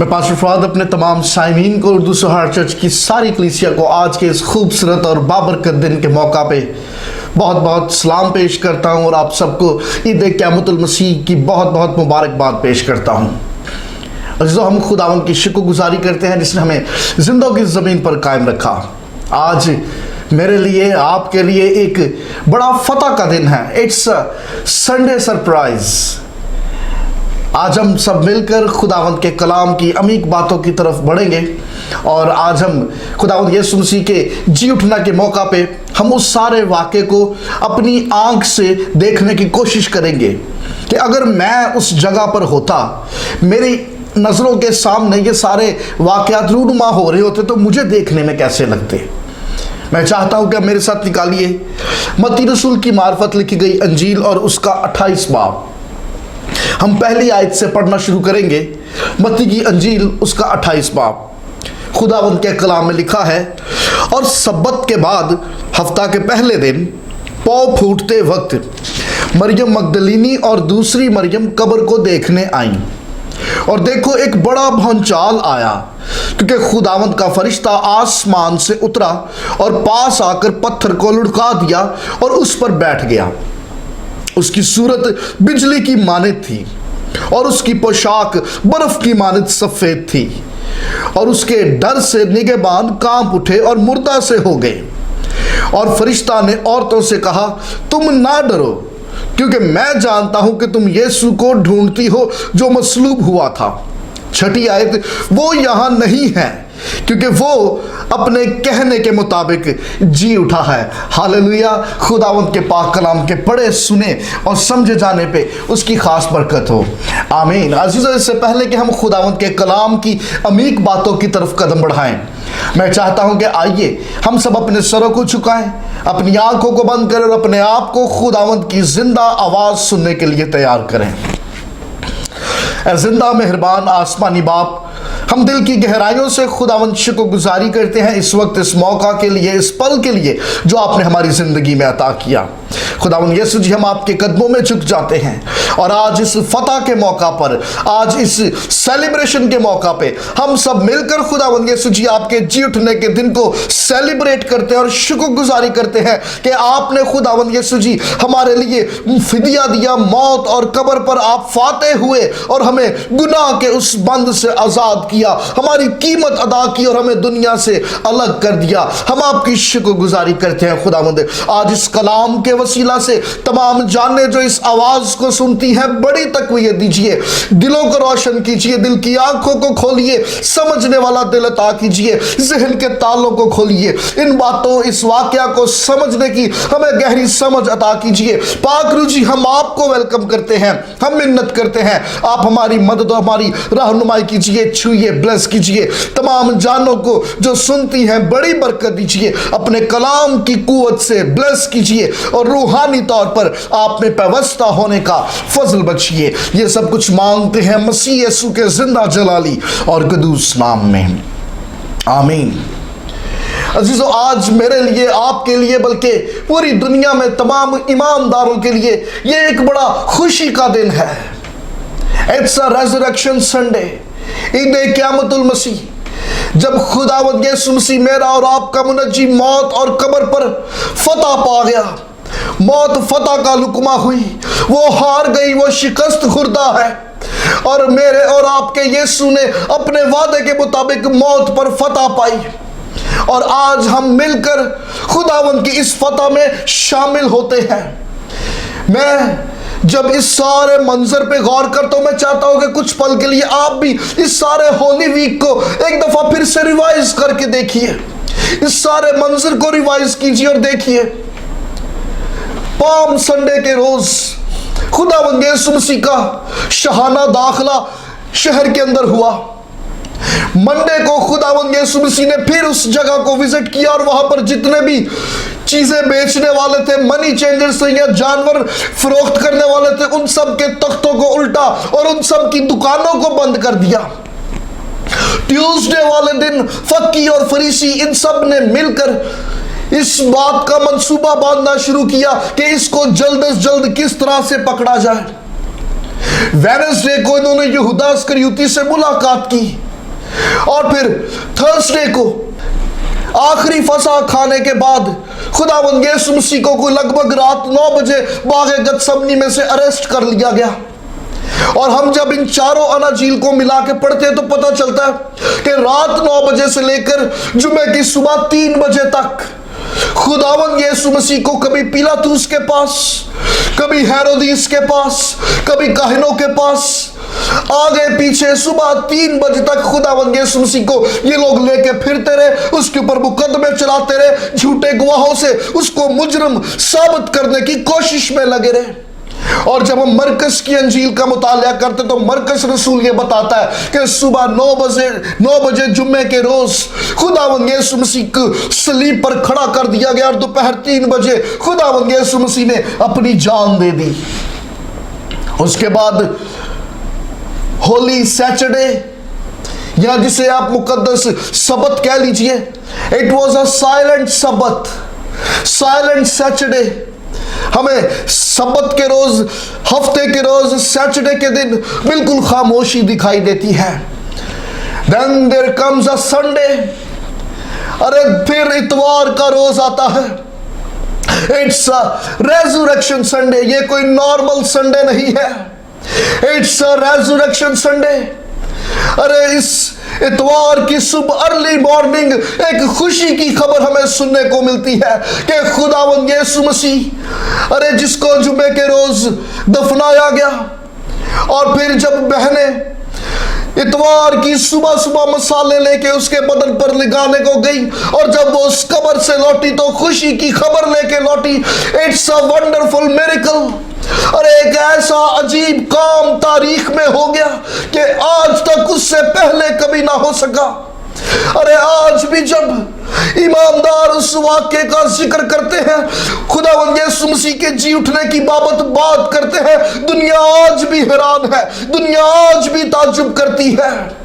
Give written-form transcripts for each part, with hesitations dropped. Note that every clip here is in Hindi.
मैं पास्टर फराद अपने तमाम साइमीन को उर्दू सुहार चर्च की सारी कलीसिया को आज के इस खूबसूरत और बाबरकत दिन के मौका पे बहुत बहुत सलाम पेश करता हूँ और आप सबको ईद क़यामतुल मसीह की बहुत बहुत मुबारकबाद पेश करता हूँ। अज़ीज़ों, हम खुदावंद की शुक्रगुजारी करते हैं जिसने हमें ज़िंदगी ज़मीन पर कायम रखा। आज मेरे लिए, आपके लिए एक बड़ा फतह का दिन है। It's Sunday surprise. आज हम सब मिलकर खुदावंद के कलाम की अमीक बातों की तरफ बढ़ेंगे और आज हम खुदावंद यीशु मसीह के जी उठना के मौका पे हम उस सारे वाक़े को अपनी आंख से देखने की कोशिश करेंगे कि अगर मैं उस जगह पर होता, मेरी नज़रों के सामने ये सारे वाक़यात रूनुमा हो रहे होते तो मुझे देखने में कैसे लगते। मैं चाहता हूँ कि आप मेरे साथ निकालिए मत्ती रसूल की मार्फत लिखी गई अंजील और उसका 28 बाब। हम पहली आयत से पढ़ना शुरू करेंगे। मत्ती की अंजील उसका 28 बाब। खुदावंद के कलाम में लिखा है, और सब्बत के बाद हफ्ता के पहले दिन पौ फूटते वक्त मरियम मगदलीनी और दूसरी मरियम कब्र को देखने आई, और देखो एक बड़ा भंचाल आया, क्योंकि खुदावंद का फरिश्ता आसमान से उतरा और पास आकर पत्थर को लुढ़का दिया और उस पर बैठ गया। उसकी सूरत बिजली की मानित थी और उसकी पोशाक बर्फ की मानित सफ़ेद थी, और उसके डर से निगहबान कांप उठे और मुर्दा से हो गए। और फरिश्ता ने औरतों से कहा, तुम ना डरो, क्योंकि मैं जानता हूं कि तुम यीशु को ढूंढती हो जो मसलूब हुआ था। छठी आयत, वो यहाँ नहीं है, क्योंकि वो अपने कहने के मुताबिक जी उठा है। हालेलुया। खुदावंद के पाक कलाम के पढ़े सुने और समझे जाने पे उसकी खास बरकत हो। आमीन। अज़ीज़ों, इससे पहले कि हम खुदावंद के कलाम की अमीक बातों की तरफ कदम बढ़ाएं, मैं चाहता हूं कि आइए हम सब अपने सरों को झुकाएं, अपनी आंखों को बंद करें और अपने आप को खुदावंद की जिंदा आवाज़ सुनने के लिए तैयार करें। जिंदा मेहरबान आसमानी बाप, हम दिल की गहराइयों से खुदावंद शुक्रगुजारी करते हैं इस वक्त, इस मौका के लिए, इस पल के लिए जो आपने हमारी ज़िंदगी में अता किया। खुदावंद यीशु जी, हम आपके कदमों में झुक जाते हैं और आज इस फतह के मौका पर, आज इस सेलिब्रेशन के मौका पे हम सब मिलकर खुदावंद यीशु जी आपके जी उठने के दिन को सेलिब्रेट करते हैं और शुक्रगुजारी करते हैं कि आपने खुदावंद यीशु जी हमारे लिए फिदिया दिया, मौत और कब्र पर आप फाते हुए और हमें गुनाह के उस बंद से आज़ाद किया, हमारी कीमत अदा की और हमें दुनिया से अलग कर दिया। हम आपकी शुक्रगुजारी करते हैं खुदावंद। आज इस कलाम के वसीला से तमाम जाने जो इस आवाज़ को सुनती हैं, बड़ी तकवीत दीजिए, दिलों को रोशन कीजिए, दिल की आंखों को खोलिए, समझने वाला दिल अता कीजिए, जहन के तालों को खोलिए, इन बातों, इस वाक़या को समझने की हमें गहरी समझ अता कीजिए। पाक रूह जी, हम आपको वेलकम करते हैं, हम मिन्नत करते हैं, आप हमारी मदद और हमारी रहनुमाई कीजिए, छुइए, ब्लेस कीजिए। तमाम जानों को जो सुनती हैं बड़ी बरकत दीजिए, अपने कलाम की कुव्वत से ब्लेस कीजिए और रूहानी तौर पर आप में पैवस्ता होने का फजल बख्शिए। ये सब कुछ मांगते हैं मसीह यीशु के जिंदा जलाली और कदूस नाम में, आमीन। अजीजों, आज मेरे लिए, आपके लिए, बल्कि पूरी दुनिया में तमाम ईमानदारों के लिए ये एक बड़ा खुशी का दिन है। इट्स अ रेज़रेक्शन संडे, ईद क़यामतुल मसीह, जब खुदावंद यीशु मसीह मेरा और आपका मुनज्जी मौत और कब्र पर फतह पा गया। मौत फतह का लुकमा हुई, वो हार गई, वो शिकस्त खुर्दा है, और मेरे और आपके यीशु ने अपने वादे के मुताबिक मौत पर फतह पाई। और आज हम मिलकर खुदावंद की इस फतह में शामिल होते हैं। मैं जब इस सारे मंजर पे गौर करता हूं, मैं चाहता हूं कि कुछ पल के लिए आप भी इस सारे होली वीक को एक दफा फिर से रिवाइज करके देखिए, इस सारे मंजर को रिवाइज कीजिए और देखिए। पाम संडे के रोज खुदावंद यीशु मसीह का शहाना दाखिला शहर के अंदर हुआ। मंडे को खुदावंद यीशु मसीह ने फिर उस जगह को विजिट किया और वहां पर जितने भी चीजें बेचने वाले थे, मनी चेंजर्स या जानवर फरोख्त करने वाले थे, उन सब के तख्तों को उल्टा और उन सब की दुकानों को बंद कर दिया। ट्यूसडे वाले दिन फक्की और फरीसी इन सब ने मिलकर इस बात का मंसूबा बांधना शुरू किया कि इसको जल्द से जल्द किस तरह से पकड़ा जाए। वेडनेसडे को इन्होंने यहूदा इस्करियोती से मुलाकात की और फिर थर्सडे को आखिरी फसा खाने के बाद खुदावंद यीशु मसीह को लगभग रात 9 बजे बागे गतसमनी में से अरेस्ट कर लिया गया। और हम जब इन चारों अनाजील को मिला के पढ़ते हैं तो पता चलता है कि रात 9 बजे से लेकर जुमे की सुबह 3 बजे तक खुदावंद यीशु मसीह को कभी पिलातुस के पास, कभी हेरोदिस के पास, कभी काहिनों के पास, आगे पीछे सुबह 3 बजे तक खुदावंद यीशु मसीह को ये लोग लेके फिरते रहे, उसके ऊपर मुकदमे चलाते रहे, झूठे गवाहों से उसको मुजरिम साबित करने की कोशिश में लगे रहे। और जब हम मरकस की अंजील का मुताला करते तो मरकस रसूल ये बताता है कि सुबह 9 बजे जुम्मे के रोज खुदावंद यीशु मसीह को सलीब पर खड़ा कर दिया गया और दोपहर 3 बजे खुदावंद यीशु मसीह ने अपनी जान दे दी। उसके बाद होली सैटरडे, या जिसे आप मुकद्दस सबत कह लीजिए, it was a silent sabbath, silent Saturday. हमें सबत के रोज, हफ्ते के रोज, सैटरडे के दिन बिल्कुल खामोशी दिखाई देती है। Then there comes a Sunday, अरे फिर इतवार का रोज आता है। इट्स अ रेजरेक्शन संडे, ये कोई नॉर्मल संडे नहीं है, इट्स अ रेजरेक्शन संडे। अरे इस इतवार की सुबह अर्ली मॉर्निंग एक खुशी की खबर हमें सुनने को मिलती है कि खुदावंद यीशु मसीह, अरे जिसको जुमे के रोज दफनाया गया, और फिर जब बहनें इतवार की सुबह सुबह मसाले लेके उसके बदन पर लगाने को गई और जब वो उस कब्र से लौटी तो खुशी की खबर लेके लौटी। It's a wonderful miracle. और एक ऐसा अजीब काम तारीख में हो गया कि आज तक उससे पहले कभी ना हो सका। अरे आज भी जब ईमानदार उस वाक्य का जिक्र करते हैं, खुदावंद यीशु मसीह के जी उठने की बात करते हैं, दुनिया आज भी हैरान है, दुनिया आज भी ताज्जुब करती है।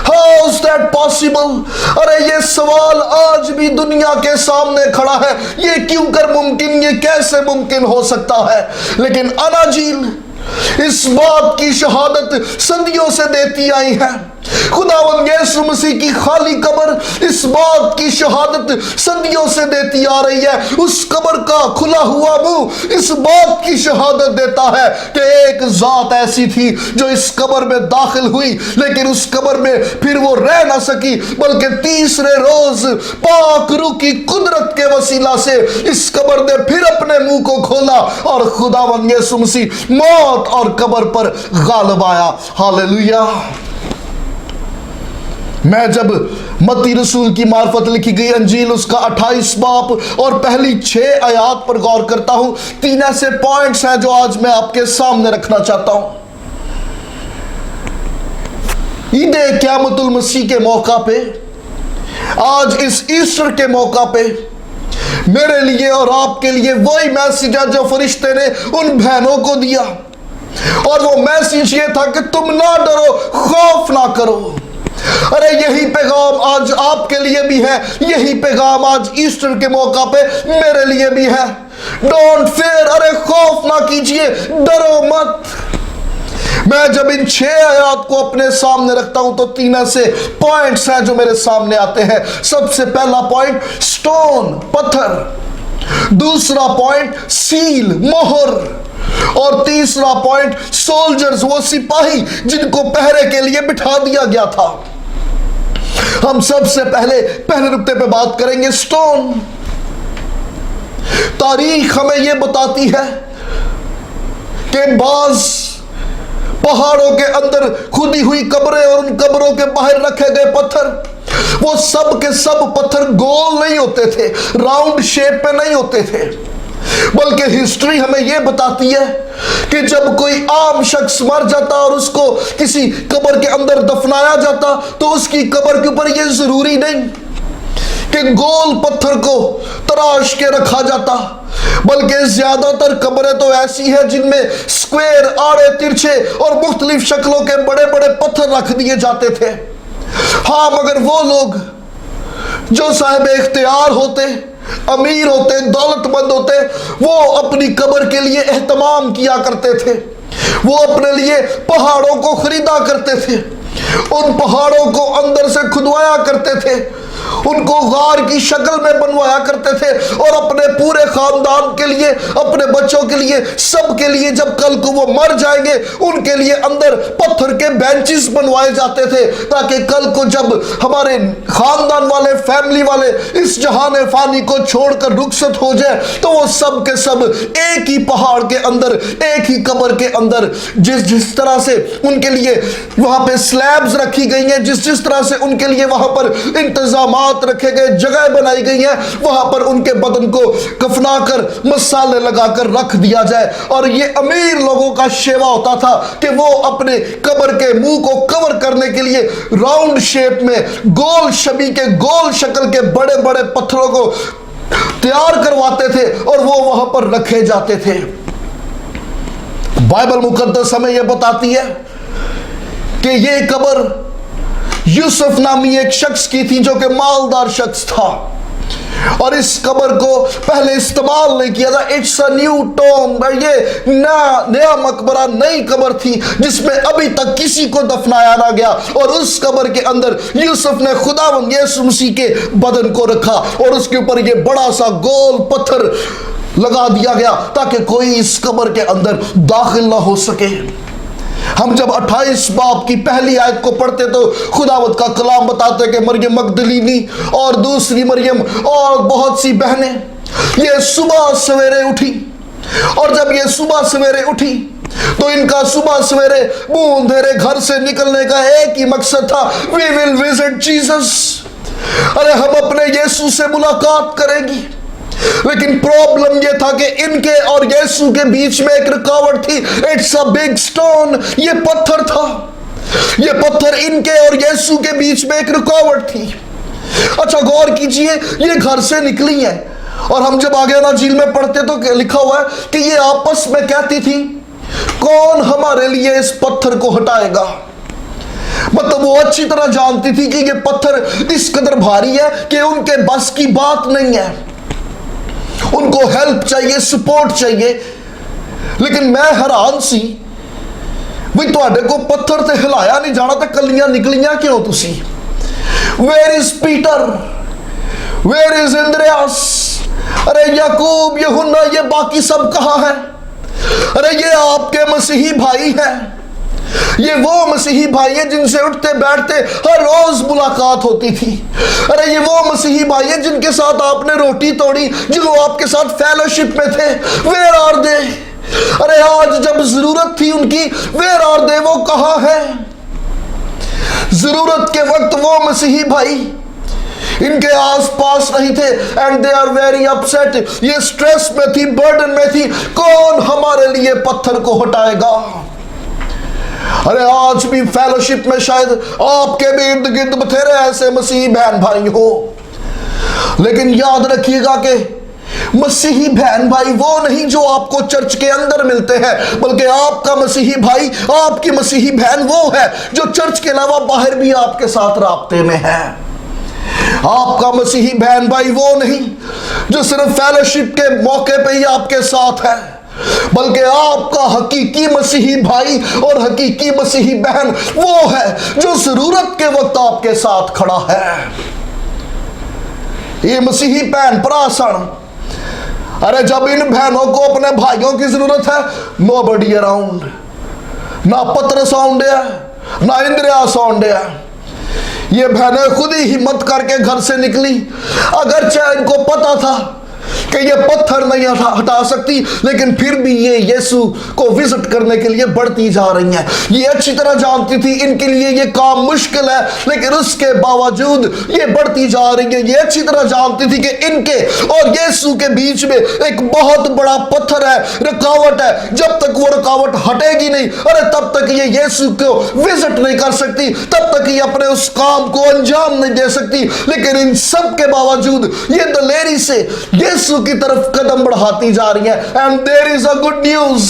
How is that possible? अरे ये सवाल आज भी दुनिया के सामने खड़ा है, ये क्यों कर मुमकिन, ये कैसे मुमकिन हो सकता है? लेकिन अनाजील इस बात की शहादत सदियों से देती आई है। खुदावंद यीशु मसीह की खाली कब्र इस बात की शहादत सदियों से देती आ रही है। उस कब्र का खुला हुआ मुंह इस बात की शहादत देता है कि एक जात ऐसी थी जो इस कब्र में दाखिल हुई, लेकिन उस कब्र में फिर वो रह ना सकी, बल्कि तीसरे रोज पाक रूह की कुदरत के वसीला से इस कब्र ने फिर अपने मुंह को खोला और खुदावंद यीशु मसीह मौत और कब्र पर गालिब आया। हालेलुया। मैं जब मत्ती रसूल की मार्फत लिखी गई अंजील उसका 28 बाब और पहली 6 आयात पर गौर करता हूं, 3 ऐसे पॉइंट्स हैं जो आज मैं आपके सामने रखना चाहता हूं। ईद क़यामतुल मसीह के मौका पे, आज इस ईस्टर के मौका पे मेरे लिए और आपके लिए वही मैसेज है जो फरिश्ते ने उन बहनों को दिया, और वो मैसेज ये था कि तुम ना डरो, खौफ ना करो। अरे यही पैगाम आज आपके लिए भी है, यही पैगाम आज ईस्टर के मौका पे मेरे लिए भी है। डोंट फेयर, अरे खौफ ना कीजिए, डरो मत। मैं जब इन 6 आयात को अपने सामने रखता हूं तो 3 ऐसे पॉइंट्स हैं जो मेरे सामने आते हैं। सबसे पहला पॉइंट स्टोन, पत्थर। दूसरा पॉइंट सील, मोहर। और तीसरा पॉइंट सोल्जर्स, वो सिपाही जिनको पहरे के लिए बिठा दिया गया था। हम सबसे पहले नुक्ते पे बात करेंगे स्टोन। तारीख हमें यह बताती है कि बाज पहाड़ों के अंदर खुदी हुई कब्रें और उन कब्रों के बाहर रखे गए पत्थर, वो सब के सब पत्थर गोल नहीं होते थे, राउंड शेप पे नहीं होते थे, बल्कि हिस्ट्री हमें यह बताती है कि जब कोई आम शख्स मर जाता और उसको किसी कब्र के अंदर दफनाया जाता तो उसकी कब्र के ऊपर यह जरूरी नहीं कि गोल पत्थर को तराश के रखा जाता, बल्कि ज्यादातर कब्रें तो ऐसी है जिनमें स्क्वायर, आड़े तिरछे और मुख्तलिफ शक्लों के बड़े बड़े पत्थर रख दिए जाते थे। हाँ, मगर वो लोग जो साहिब इख्तियार होते, अमीर होते, दौलतमंद होते, वो अपनी कब्र के लिए एहतमाम किया करते थे। वो अपने लिए पहाड़ों को खरीदा करते थे, उन पहाड़ों को अंदर से खुदवाया करते थे, उनको गार की शक्ल में बनवाया करते थे और अपने पूरे खानदान के लिए, अपने बच्चों के लिए, सबके लिए जब कल को वो मर जाएंगे उनके लिए अंदर पत्थर के बेंचेस बनवाए जाते थे, ताकि कल को जब हमारे खानदान वाले, फैमिली वाले इस जहान फानी को छोड़कर रुखसत हो जाए तो वो सब के सब एक ही पहाड़ के अंदर, एक ही कब्र के अंदर, जिस तरह से उनके लिए वहां पे स्लैब्स रखी गई हैं, जिस तरह से उनके लिए वहां पर इंतजाम रखे गए, जगह बनाई गई है, वहां पर उनके बदन को कफना कर, मसाले लगाकर रख दिया जाए। और ये अमीर लोगों का शेवा होता था कि वो अपने कब्र के मुंह को कवर करने के लिए राउंड शेप में, गोल छवि के, गोल शक्ल के बड़े बड़े पत्थरों को तैयार करवाते थे और वो वहां पर रखे जाते थे। बाइबल मुकद्दस हमें यह बताती है कि ये कब्र यूसुफ नामी एक शख्स की थी जो कि मालदार शख्स था, और इस कब्र को पहले इस्तेमाल नहीं किया था। इट्स अ न्यू टॉम्ब, ये नया मकबरा, नई कब्र थी जिसमें अभी तक किसी को दफनाया ना गया, और उस कब्र के अंदर यूसुफ ने खुदावंद यीशु मसीह के बदन को रखा और उसके ऊपर ये बड़ा सा गोल पत्थर लगा दिया गया ताकि कोई इस कब्र के अंदर दाखिल ना हो सके। हम जब 28 बाब की पहली आयत को पढ़ते तो खुदावत का कलाम बताते कि मरियम मगदलीनी और दूसरी मरियम और बहुत सी बहनें ये सुबह सवेरे उठी, और जब ये सुबह सवेरे उठी तो इनका सुबह सवेरे मुंह अंधेरे घर से निकलने का एक ही मकसद था, वी विल विजिट जीसस। अरे हम अपने यीशु से मुलाकात करेंगी। लेकिन प्रॉब्लम यह था कि इनके और यीशु के बीच में एक रुकावट थी। इट्स अ बिग स्टोन, ये पत्थर था, ये पत्थर इनके और यीशु के बीच में एक रुकावट थी। अच्छा गौर कीजिए, ये घर से निकली है और हम जब आगे ना झील में पढ़ते तो लिखा हुआ है कि ये आपस में कहती थी, कौन हमारे लिए इस पत्थर को हटाएगा। मतलब वो अच्छी तरह जानती थी कि ये पत्थर इस कदर भारी है कि उनके बस की बात नहीं है, उनको हेल्प चाहिए, सपोर्ट चाहिए। लेकिन मैं हैरान सी, भाई तुहाडे को पत्थर ते हिलाया नहीं जाना तो कलियां निकलियां क्यों तुसी? Where is Peter, where is Andreas, अरे याकूब, यूहन्ना, ये बाकी सब कहां है? अरे ये आपके मसीही भाई हैं, ये वो मसीही भाई है जिनसे उठते बैठते हर रोज मुलाकात होती थी। अरे ये वो मसीही भाई है जिनके साथ आपने रोटी तोड़ी, जो आपके साथ फेलोशिप में थे। Where are they? अरे आज जब जरूरत थी उनकी, वेयर आर दे? वो कहां है? जरूरत के वक्त वो मसीही भाई इनके आसपास नहीं थे। And they are very upset, ये स्ट्रेस में थी, बर्डन में थी। कौन हमारे लिए पत्थर को हटाएगा? अरे आज भी फेलोशिप में शायद आपके भी इर्द गिर्द बथेरे ऐसे मसीही बहन भाई हो, लेकिन याद रखिएगा कि मसीही बहन भाई वो नहीं जो आपको चर्च के अंदर मिलते हैं, बल्कि आपका मसीही भाई, आपकी मसीही बहन वो है जो चर्च के अलावा बाहर भी आपके साथ राब्ते में है। आपका मसीही बहन भाई वो नहीं जो सिर्फ फेलोशिप के मौके पे ही आपके साथ है, बल्कि आपका हकीकी मसीही भाई और हकीकी मसीही बहन वो है जो जरूरत के वक्त आपके साथ खड़ा है। ये मसीही बहन प्रासन, अरे जब इन बहनों को अपने भाइयों की जरूरत है, नोबडी अराउंड, ना पत्र साउंड है, ना इंद्रिया साउंड है। ये बहनें खुद ही हिम्मत करके घर से निकली, अगरचे इनको पता था कि ये पत्थर नहीं हटा सकती, लेकिन फिर भी ये यीशु को विजिट करने के लिए बढ़ती जा रही हैं। ये अच्छी तरह जानती थी इनके लिए ये काम मुश्किल है, लेकिन उसके बावजूद ये बढ़ती जा रही है। ये अच्छी तरह जानती थी कि इनके और यीशु के बीच में एक बहुत बड़ा पत्थर है, रुकावट है। जब तक वो रुकावट हटेगी नहीं, अरे तब तक ये यीशु को विजिट नहीं कर सकती, तब तक ये अपने उस काम को अंजाम नहीं दे सकती। लेकिन इन सब के बावजूद ये दलेरी से यीशु की तरफ कदम बढ़ाती जा रही है। And there is a good news,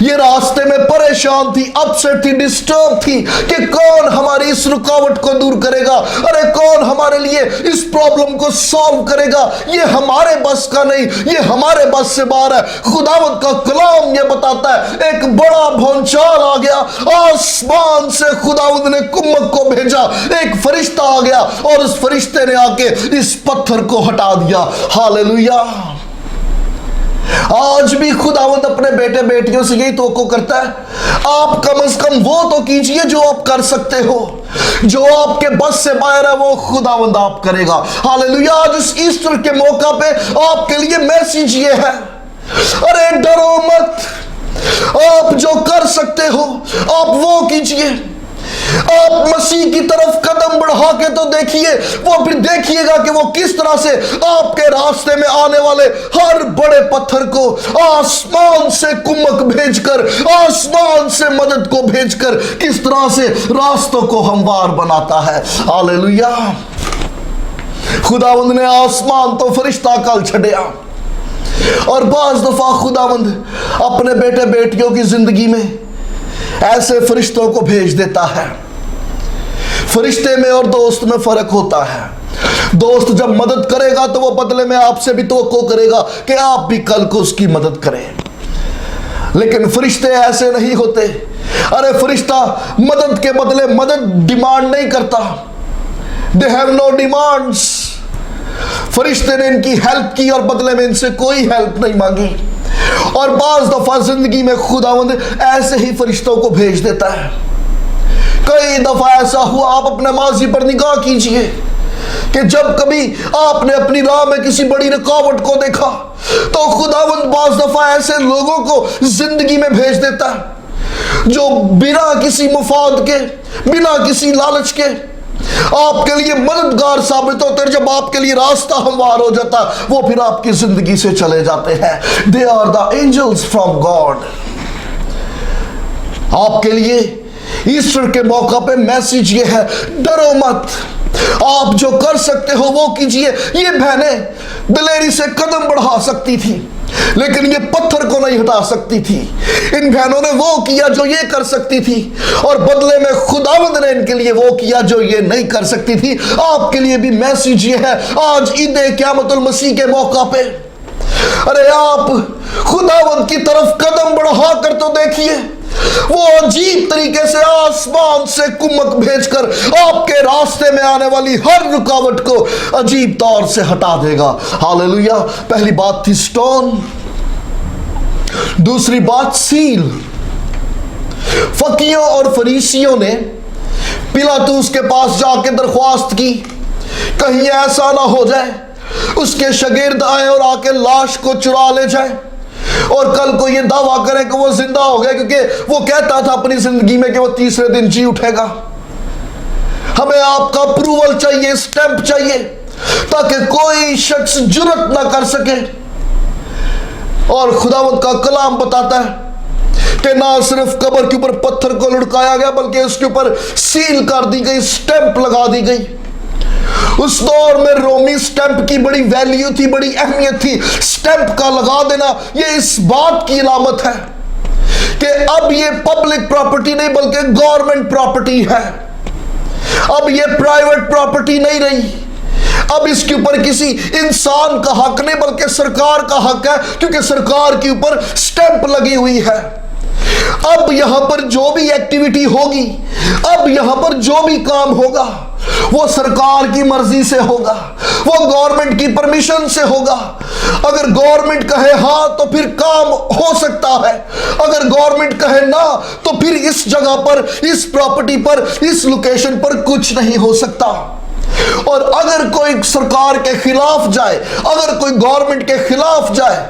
ये रास्ते में परेशान थी, अपसेट थी, डिस्टर्ब थी कि कौन हमारी इस रुकावट को दूर करेगा, अरे कौन हमारे लिए इस प्रॉब्लम को सॉल्व करेगा, ये हमारे बस का नहीं, ये हमारे बस से बाहर है। खुदावंद का कलाम ये बताता है एक बड़ा भूचाल आ गया, आसमान से खुदावंद ने कुम्मक को भेजा, एक फरिश्ता आ गया और उस फरिश्ते ने आके इस पत्थर को हटा दिया। हालेलुया। आज भी खुदावंद अपने बेटे बेटियों से यही तवक्को करता है, आप कम से कम वो तो कीजिए जो आप कर सकते हो, जो आपके बस से बाहर है वो खुदावंद आप करेगा। हालेलुया। आज इस ईस्टर के मौका पे आपके लिए मैसेज ये है, अरे डरो मत, आप जो कर सकते हो आप वो कीजिए। आप मसीह की तरफ कदम बढ़ा के तो देखिए, वो फिर देखिएगा कि वो किस तरह से आपके रास्ते में आने वाले हर बड़े पत्थर को आसमान से कुम्मक भेजकर, आसमान से मदद को भेजकर किस तरह से रास्तों को हमवार बनाता है। हालेलुया। खुदावंद ने आसमान तो फरिश्ता कल छड़िया, और बाज दफा खुदावंद अपने बेटे बेटियों की जिंदगी में ऐसे फरिश्तों को भेज देता है। फरिश्ते में और दोस्त में फर्क होता है। दोस्त जब मदद करेगा तो वो बदले में आपसे भी तवक्को करेगा कि आप भी कल को उसकी मदद करें, लेकिन फरिश्ते ऐसे नहीं होते। अरे फरिश्ता मदद के बदले मदद डिमांड नहीं करता, दे हैव नो डिमांड्स। फरिश्ते ने इनकी हेल्प की और बदले में इनसे कोई हेल्प नहीं मांगी। और बाज दफा जिंदगी में खुदावंद ऐसे ही फरिश्तों को भेज देता है। कई दफा ऐसा हुआ, आप अपने माजी पर निगाह कीजिए कि जब कभी आपने अपनी राह में किसी बड़ी रुकावट को देखा तो खुदावंद बाज दफा ऐसे लोगों को जिंदगी में भेज देता है जो बिना किसी मुफाद के, बिना किसी लालच के आपके लिए मददगार साबित होते हैं। जब आपके लिए रास्ता हमवार हो जाता वो फिर आपकी जिंदगी से चले जाते हैं। They are the angels from God. आपके लिए ईस्टर के मौका पे मैसेज ये है, डरो मत, आप जो कर सकते हो वो कीजिए। ये बहनें दिलेरी से कदम बढ़ा सकती थी, लेकिन ये पत्थर को नहीं हटा सकती थी। इन बहनों ने वो किया जो ये कर सकती थी, और बदले में खुदावंद ने इनके लिए वो किया जो ये नहीं कर सकती थी। आपके लिए भी मैसेज ये है आज ईद क़यामतुल मसीह के मौका पे, अरे आप खुदावंद की तरफ कदम बढ़ा कर तो देखिए, वो अजीब तरीके से आसमान से कुम्मक भेजकर आपके रास्ते में आने वाली हर रुकावट को अजीब तौर से हटा देगा। हालेलुया। पहली बात थी स्टोन, दूसरी बात सील। फकीयों और फरीसियों ने पिलातूस के पास जाके दरख्वास्त की, कहीं ऐसा ना हो जाए उसके शागिर्द आए और आके लाश को चुरा ले जाए और कल को ये दावा करें कि वो जिंदा हो गया, क्योंकि वो कहता था अपनी जिंदगी में कि वो तीसरे दिन जी उठेगा। हमें आपका अप्रूवल चाहिए, स्टैंप चाहिए, ताकि कोई शख्स जुर्रत ना कर सके। और खुदावंद का कलाम बताता है कि ना सिर्फ कब्र के ऊपर पत्थर को लुढ़काया गया, बल्कि उसके ऊपर सील कर दी गई, स्टैंप लगा दी गई। उस दौर में रोमी स्टैंप की बड़ी वैल्यू थी, बड़ी अहमियत थी। स्टैंप का लगा देना ये इस बात की इलामत है कि अब ये पब्लिक प्रॉपर्टी नहीं बल्कि गवर्नमेंट प्रॉपर्टी है। अब ये प्राइवेट प्रॉपर्टी नहीं रही, अब इसके ऊपर किसी इंसान का हक नहीं बल्कि सरकार का हक है, क्योंकि सरकार के ऊपर स्टैंप लगी हुई है। अब यहां पर जो भी एक्टिविटी होगी, अब यहां पर जो भी काम होगा वो सरकार की मर्जी से होगा, वो गवर्नमेंट की परमिशन से होगा। अगर गवर्नमेंट कहे हाँ तो फिर काम हो सकता है, अगर गवर्नमेंट कहे ना तो फिर इस जगह पर, इस प्रॉपर्टी पर, इस लोकेशन पर कुछ नहीं हो सकता। और अगर कोई सरकार के खिलाफ जाए, अगर कोई गवर्नमेंट के खिलाफ जाए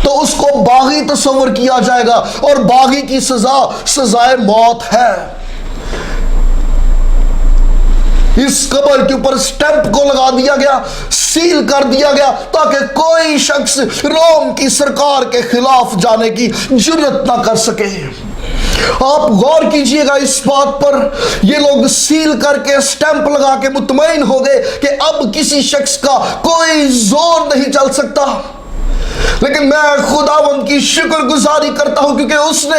तो उसको बागी तस्वर किया जाएगा, और बागी की सजा सजाए मौत है। इस कब्र के ऊपर स्टैंप को लगा दिया गया, सील कर दिया गया, ताकि कोई शख्स रोम की सरकार के खिलाफ जाने की जुर्रत ना कर सके। आप गौर कीजिएगा इस बात पर, ये लोग सील करके स्टैंप लगा के मुतमईन हो गए कि अब किसी शख्स का कोई जोर नहीं चल सकता। लेकिन मैं खुदावंद की शुक्रगुजारी करता हूं क्योंकि उसने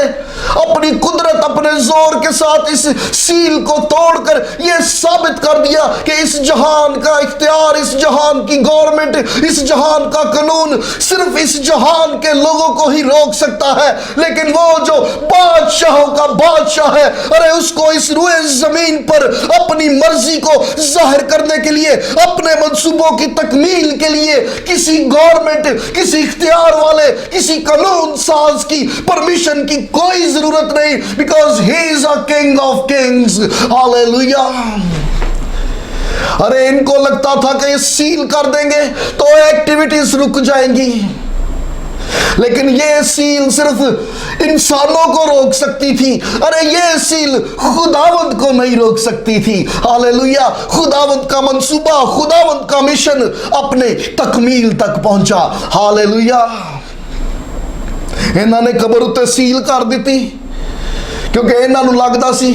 अपनी कुदरत, अपने जोर के साथ इस सील को तोड़कर यह साबित कर दिया कि इस जहान का इख्तियार, इस जहान की गवर्नमेंट, इस जहान का कानून सिर्फ इस जहान के लोगों को ही रोक सकता है। लेकिन वो जो बादशाहों का बादशाह है, अरे उसको इस रुए जमीन पर अपनी मर्जी को जाहिर करने के लिए, अपने मंसूबों की तकमील के लिए किसी गवर्नमेंट, किसी इख्तियार वाले, किसी कानून साज की परमिशन की कोई जरूरत नहीं, because he is a king of Kings. Hallelujah. अरे इनको लगता था कि ये सील कर देंगे तो एक्टिविटीज रुक जाएंगी, लेकिन ये सील सिर्फ इंसानों को रोक सकती थी। अरे ये सील खुदावंद को नहीं रोक सकती थी। हालेलुया। खुदावंद का मंसूबा, खुदावंद का मिशन अपने तकमील तक पहुंचा। हालेलुया। इन्होंने कबर उत्ते सील कर दी क्योंकि इन्हों लगता सी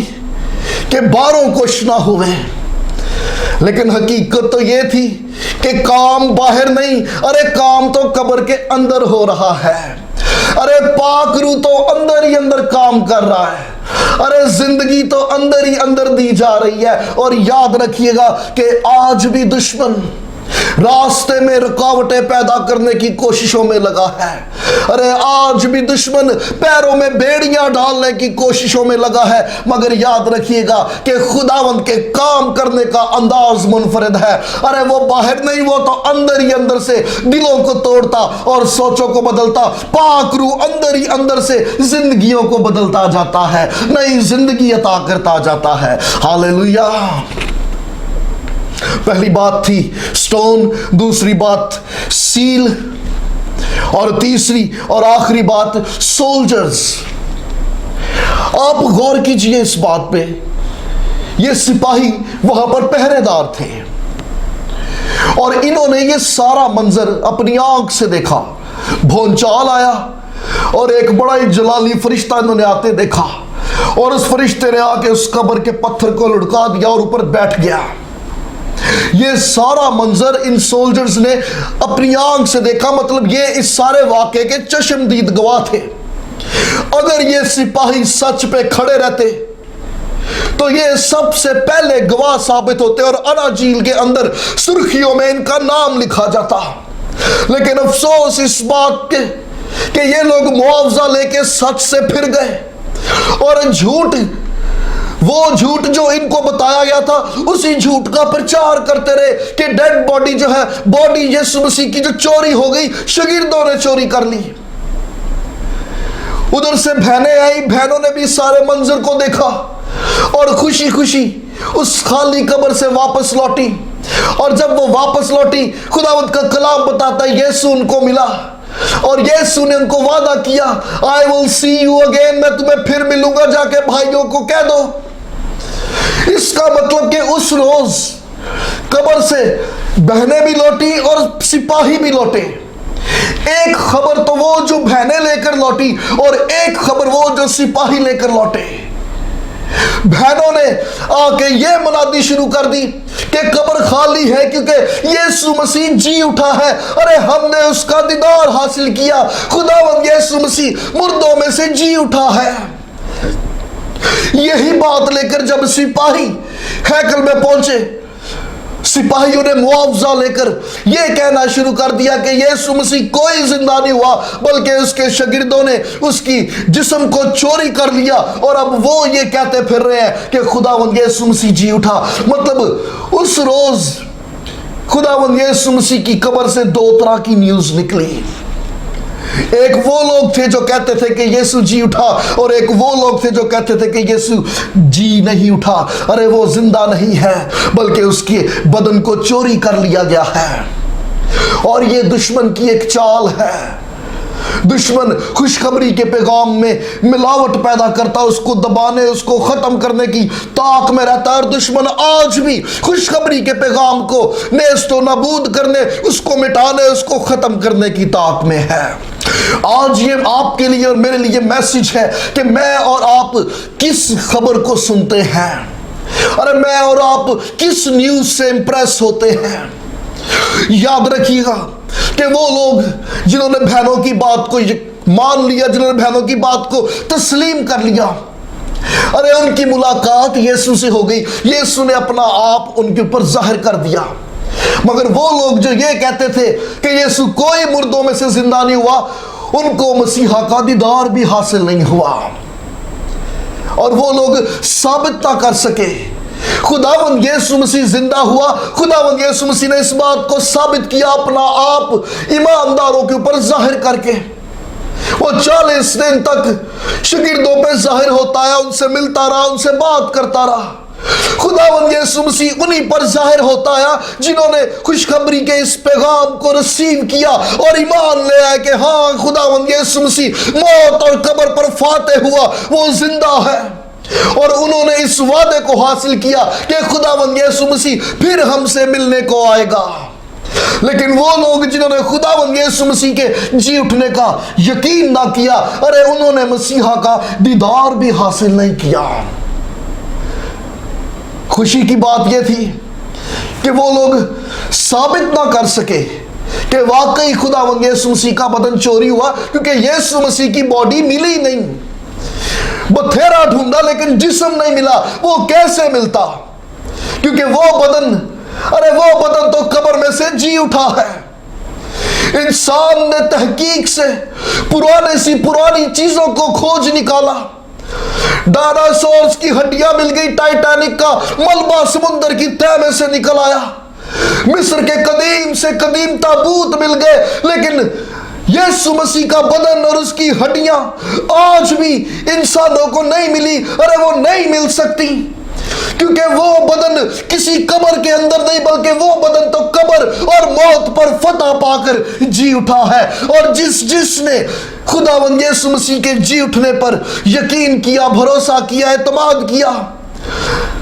कि बाहरों कुछ ना हुए, लेकिन हकीकत तो यह थी कि काम बाहर नहीं, अरे काम तो कब्र के अंदर हो रहा है। अरे पाक रूह तो अंदर ही अंदर काम कर रहा है। अरे जिंदगी तो अंदर ही अंदर दी जा रही है। और याद रखिएगा कि आज भी दुश्मन रास्ते में रुकावटें पैदा करने की कोशिशों में लगा है। अरे आज भी दुश्मन पैरों में बेड़ियां डालने की कोशिशों में लगा है। मगर याद रखिएगा कि खुदावंद के काम करने का अंदाज मुनफरिद है। अरे वो बाहर नहीं, वो तो अंदर ही अंदर से दिलों को तोड़ता और सोचों को बदलता। पाक रूह अंदर ही अंदर से जिंदगियों को बदलता जाता है, नई जिंदगी अता करता जाता है। हालेलुया। पहली बात थी स्टोन, दूसरी बात सील, और तीसरी और आखिरी बात सोल्जर्स। आप गौर कीजिए इस बात पे, ये सिपाही वहां पर पहरेदार थे और इन्होंने ये सारा मंजर अपनी आंख से देखा। भूचाल आया और एक बड़ा ही जलाली फरिश्ता इन्होंने आते देखा और उस फरिश्ते ने आके उस कब्र के पत्थर को लुढ़का दिया और ऊपर बैठ गया। ये सारा मंजर इन सोल्जर्स ने अपनी आंख से देखा, मतलब ये इस सारे वाकये के चश्मदीद गवाह थे। अगर ये सिपाही सच पे खड़े रहते तो ये सबसे पहले गवाह साबित होते और अनाजील के अंदर सुर्खियों में इनका नाम लिखा जाता। लेकिन अफसोस इस बात के कि ये लोग मुआवजा लेके सच से फिर गए और झूठ, वो झूठ जो इनको बताया गया था उसी झूठ का प्रचार करते रहे कि डेड बॉडी जो है, बॉडी यीशु मसीह की जो चोरी हो गई, शागिर्दों ने चोरी कर ली। उधर से बहनें आई, बहनों ने भी सारे मंजर को देखा और खुशी खुशी उस खाली कब्र से वापस लौटी। और जब वो वापस लौटी, खुदावंद का कलाम बताता है यीशु उनको मिला और यीशु ने उनको वादा किया, I will see you again, मैं तुम्हें फिर मिलूंगा, जाके भाइयों को कह दो। इसका मतलब कि उस रोज कब्र से बहनें भी लौटी और सिपाही भी लौटे। एक खबर तो वो जो बहनें लेकर लौटी और एक खबर वो जो सिपाही लेकर लौटे। बहनों ने आके ये मुनादी शुरू कर दी कि कब्र खाली है क्योंकि यीशु मसीह जी उठा है। अरे हमने उसका दीदार हासिल किया, खुदावंद यीशु मसीह मुर्दों में से जी उठा है। यही बात लेकर जब सिपाही हैकल में पहुंचे, सिपाहियों ने मुआवजा लेकर यह कहना शुरू कर दिया कि यीशु मसीह कोई जिंदा नहीं हुआ, बल्कि उसके शागिर्दों ने उसकी जिस्म को चोरी कर लिया। और अब वो ये कहते फिर रहे हैं कि खुदावंद यीशु मसीह जी उठा। मतलब उस रोज खुदावंद यीशु मसीह की कब्र से दो तरह की न्यूज निकली। एक वो लोग थे जो कहते थे कि यीशु जी उठा और एक वो लोग थे जो कहते थे कि यीशु जी नहीं उठा। अरे वो जिंदा नहीं है बल्कि उसके बदन को चोरी कर लिया गया है। और ये दुश्मन की एक चाल है। दुश्मन खुशखबरी के पैगाम में मिलावट पैदा करता, उसको दबाने, उसको खत्म करने की ताक में रहता है। और दुश्मन आज भी खुशखबरी के पैगाम को नेस्तो नाबूद करने, उसको मिटाने, उसको खत्म करने की ताक में है। आज ये आपके लिए और मेरे लिए मैसेज है कि मैं और आप किस खबर को सुनते हैं। अरे मैं और आप किस न्यूज से इंप्रेस होते हैं। याद रखिएगा कि वो लोग जिन्होंने बहनों की बात को मान लिया, जिन्होंने बहनों की बात को तस्लीम कर लिया, अरे उनकी मुलाकात यीशु से हो गई। यीशु ने अपना आप उनके ऊपर जाहिर कर दिया। मगर वो लोग जो ये कहते थे कि यीशु कोई मुर्दों में से जिंदा नहीं हुआ, उनको मसीहा का दीदार भी हासिल नहीं हुआ, और वो लोग साबित ना कर सके खुदावंद यीशु मसीह जिंदा हुआ। खुदावंद यीशु मसीह ने इस बात को साबित किया अपना आप ईमानदारों के ऊपर जाहिर करके। वो 40 दिन तक शागिर्दों पे जाहिर होता है, उनसे मिलता रहा, उनसे बात करता रहा। खुदावंद यीशु मसीह उन्हीं पर जाहिर होता है जिन्होंने खुशखबरी के इस पैगाम को रिसीव किया और ईमान ले आए कि हाँ, खुदावंद यीशु मसीह मौत और कब्र पर फातेह हुआ, वो जिंदा है। और उन्होंने इस वादे को हासिल किया कि खुदावंद यीशु मसीह फिर हमसे मिलने को आएगा। लेकिन वो लोग जिन्होंने खुदावंद यीशु मसीह के जी उठने का यकीन ना किया, अरे उन्होंने मसीहा का दीदार भी हासिल नहीं किया। खुशी की बात यह थी कि वो लोग साबित ना कर सके कि वाकई खुदावंद यीशु मसीह का बदन चोरी हुआ, क्योंकि यीशु मसीह की बॉडी मिली नहीं। बथेरा ढूंढा लेकिन जिस्म नहीं मिला। वो कैसे मिलता? क्योंकि वो बदन, अरे वो बदन तो कब्र में से जी उठा है। इंसान ने तहकीक से पुराने सी पुरानी चीजों को खोज निकाला। डायनासोर्स की हड्डियां मिल गई, टाइटैनिक का मलबा समुद्र की तह में से निकल आया, मिस्र के कदीम से कदीम ताबूत मिल गए, लेकिन यीशु मसीह का बदन और उसकी हड्डियां आज भी इंसानों को नहीं मिली। अरे वो नहीं मिल सकती, क्योंकि वो बदन किसी कब्र के अंदर नहीं, बल्कि वो बदन तो कब्र और मौत पर फतह पाकर जी उठा है। और जिसने खुदावंद यीशु मसीह के जी उठने पर यकीन किया, भरोसा किया, एतमाद किया,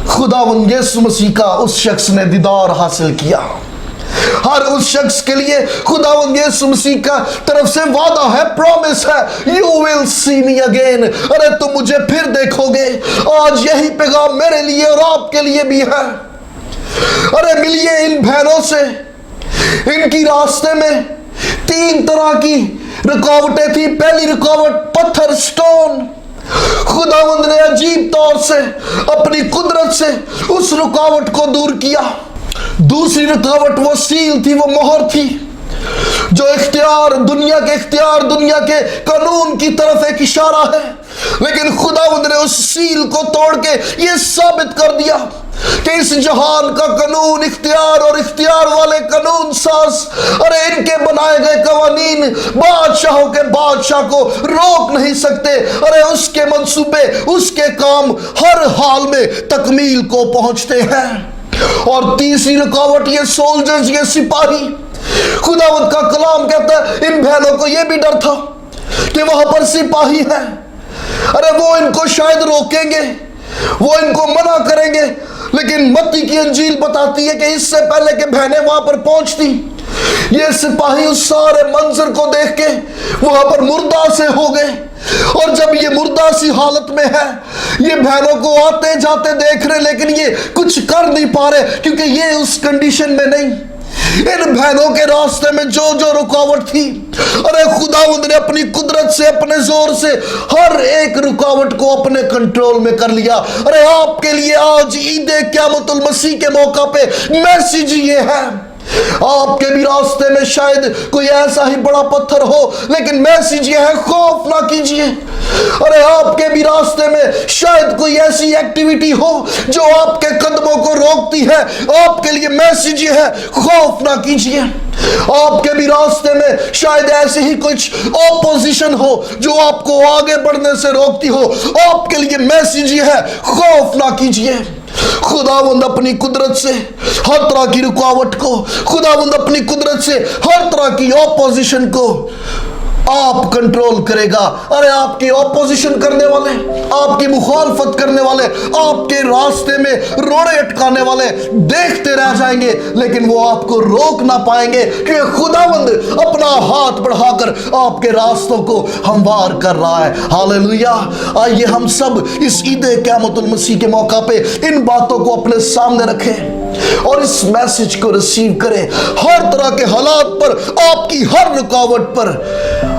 खुदावंद यीशु मसीह का उस शख्स ने दीदार हासिल किया। हर उस शख्स के लिए खुदावंद यीशु मसीह का तरफ से वादा है, प्रॉमिस है, you will see me again. अरे तुम मुझे फिर देखोगे। आज यही पैगाम मेरे लिए और आपके लिए भी है। अरे मिलिए इन बहनों से। इनकी रास्ते में 3 तरह की रुकावटें थी। पहली रुकावट पत्थर, स्टोन। खुदावंद ने अजीब तौर से अपनी कुदरत से उस रुकावट को दूर किया। दूसरी रुकावट वो सील थी, वो मोहर थी, जो इख्तियार, दुनिया के कानून की तरफ एक इशारा है। लेकिन खुदावंद ने उस सील को तोड़ के ये साबित कर दिया कि इस जहान का कानून, इख्तियार और इख्तियार वाले कानून साज, अरे इनके बनाए गए कवानीन बादशाहों के बादशाह को रोक नहीं सकते। अरे उसके मंसूबे, उसके काम हर हाल में तकमील को पहुंचते हैं। और तीसरी रुकावट ये सोल्जर्स, ये सिपाही। खुदावंद का कलाम कहता है इन बहनों को यह भी डर था कि वहां पर सिपाही है। अरे वो इनको शायद रोकेंगे, वो इनको मना करेंगे, लेकिन मत्ती की अंजील बताती है कि इससे पहले कि बहनें वहां पर पहुंचती, ये सिपाही उस सारे मंजर को देख के वहां पर मुर्दा से हो गए। और जब ये मुर्दा सी हालत में है, ये बहनों को आते जाते देख रहे, लेकिन ये कुछ कर नहीं पा रहे, क्योंकि ये उस कंडीशन में नहीं। इन बहनों के रास्ते में जो जो रुकावट थी, अरे खुदावंद ने अपनी कुदरत से, अपने जोर से हर एक रुकावट को अपने कंट्रोल में कर लिया। अरे आपके लिए आज ईद क़यामतुल मसीह के मौका पे मैसेज ये है। आपके भी रास्ते में शायद कोई ऐसा ही बड़ा पत्थर हो, लेकिन मैसेज ये है, खौफ ना कीजिए। अरे आपके भी रास्ते में शायद कोई ऐसी एक्टिविटी हो जो आपके कदमों को रोकती है, आपके लिए मैसेज ये है, खौफ ना कीजिए। आपके भी रास्ते में शायद ऐसी ही कुछ ऑपोजिशन हो जो आपको आगे बढ़ने से रोकती हो, आपके लिए मैसेज ये है, खौफ ना कीजिए। खुदावंद अपनी कुदरत से हर तरह की रुकावट को, खुदावंद अपनी कुदरत से हर तरह की ऑपोजिशन को आप कंट्रोल करेगा। अरे आपकी ऑपोजिशन करने वाले, आपकी मुखालफत करने वाले, आपके रास्ते में रोड़े अटकाने वाले देखते रह जाएंगे, लेकिन वो आपको रोक ना पाएंगे, क्योंकि खुदावंद अपना हाथ बढ़ाकर आपके रास्तों को हमवार कर रहा है। हालेलुया। आइए हम सब इस ईद क़यामतुल मसीह के मौका पे इन बातों को अपने सामने रखें। और इस मैसेज को रिसीव करें। हर तरह के हालात पर, आपकी हर रुकावट पर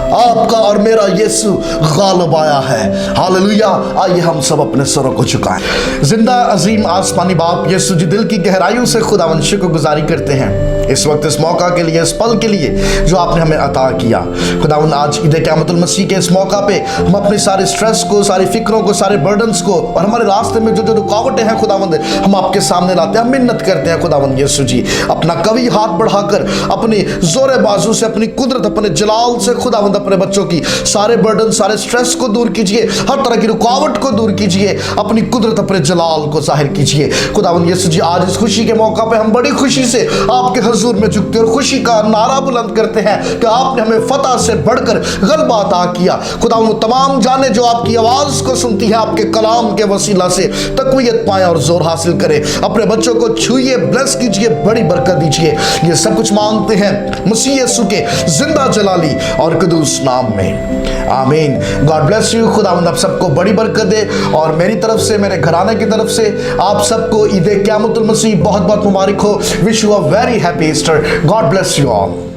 आपका और मेरा यीशु गालिब आया है। हालेलुया। आइए हम सब अपने सरों को झुकाएं। जिंदा अजीम आसमानी बाप यीशु जी, दिल की गहराइयों से खुदावंद शुक्रगुजारी करते हैं इस वक्त, इस मौका के लिए, इस पल के लिए जो आपने हमें अता किया। खुदावंद आज ईद क़यामतुल मसीह के इस मौका पे हम अपने सारे स्ट्रेस को, सारी फिक्रों को, सारे बर्डन्स को और हमारे रास्ते में जो जो रुकावटें हैं खुदावंद, हम आपके सामने लाते हैं, मिन्नत करते हैं खुदावंद यीशु जी, अपना कवि हाथ बढ़ाकर अपनी जोरे बाजू से, अपनी कुदरत, अपने जलाल से खुदावंद अपने बच्चों की सारे बर्डन, सारे स्ट्रेस को दूर कीजिए, हर तरह की रुकावट को दूर कीजिए, अपनी कुदरत, अपने जलाल को जाहिर कीजिए। खुदावंद यीशु जी, आज इस खुशी के मौका पे हम बड़ी खुशी से आपके हुजूर में झुकते और खुशी का नारा बुलंद करते हैं कि आपने हमें फतह से बढ़कर गलबा अता किया। खुदावंद तमाम जाने जो आपकी आवाज को सुनती है, आपके कलाम के वसीला से तक़वियत पाए और जोर हासिल करे। अपने बच्चों को छुइए, ब्लेस कीजिए, बड़ी बरकत दीजिए। ये सब कुछ मांगते हैं मसीह यीशु के जिंदा जलाली और कदूस नाम में, आमीन। God bless you. खुदावंद आप सबको बड़ी बरकत दे और मेरी तरफ से, मेरे घराने की तरफ से आप सबको ईद क़यामतुल मसीह बहुत बहुत मुबारक हो। Wish you a very happy Easter. God bless you all.